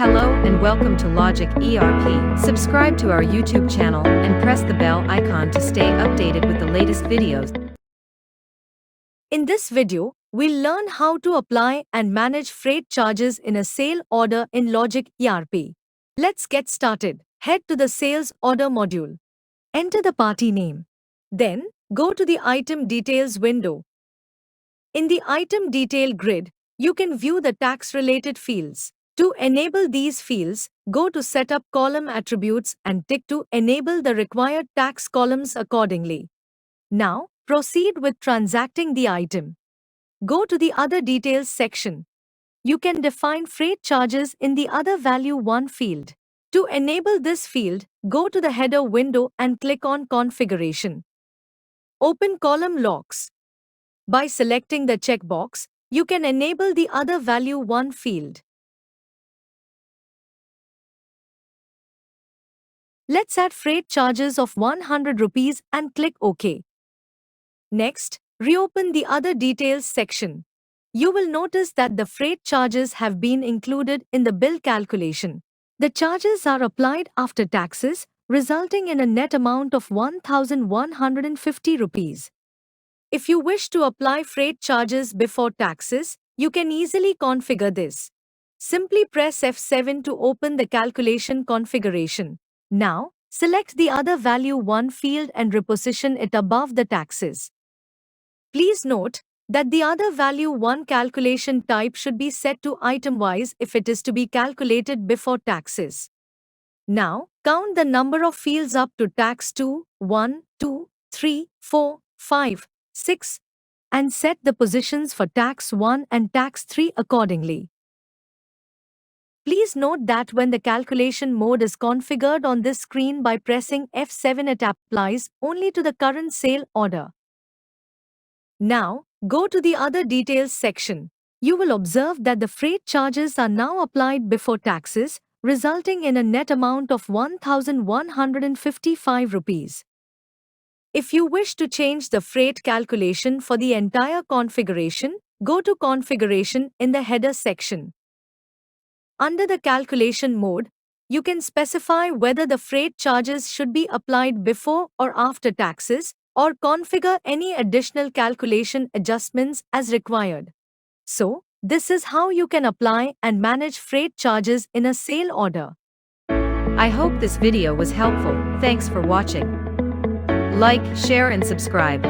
Hello and welcome to Logic ERP. Subscribe to our YouTube channel and press the bell icon to stay updated with the latest videos. In this video, we'll learn how to apply and manage freight charges in a sale order in Logic ERP. Let's get started. Head to the Sales Order module. Enter the party name. Then, go to the Item Details window. In the Item Detail grid, you can view the tax-related fields. To enable these fields, go to Setup Column Attributes and tick to enable the required tax columns accordingly. Now, proceed with transacting the item. Go to the Other Details section. You can define freight charges in the Other Value 1 field. To enable this field, go to the header window and click on Configuration. Open Column Locks. By selecting the checkbox, you can enable the Other Value 1 field. Let's add freight charges of 100 rupees and click OK. Next, reopen the Other Details section. You will notice that the freight charges have been included in the bill calculation. The charges are applied after taxes, resulting in a net amount of 1,150 rupees. If you wish to apply freight charges before taxes, you can easily configure this. Simply press F7 to open the calculation configuration. Now, select the Other Value 1 field and reposition it above the taxes. Please note that the Other Value 1 calculation type should be set to item-wise if it is to be calculated before taxes. Now, count the number of fields up to tax 2, 1, 2, 3, 4, 5, 6, and set the positions for tax 1 and tax 3 accordingly. Please note that when the calculation mode is configured on this screen by pressing F7, it applies only to the current sale order. Now, go to the Other Details section. You will observe that the freight charges are now applied before taxes, resulting in a net amount of 1,155 rupees. If you wish to change the freight calculation for the entire configuration, go to Configuration in the header section. Under the calculation mode, you can specify whether the freight charges should be applied before or after taxes, or configure any additional calculation adjustments as required. So, this is how you can apply and manage freight charges in a sale order. I hope this video was helpful. Thanks for watching. Like, share and subscribe.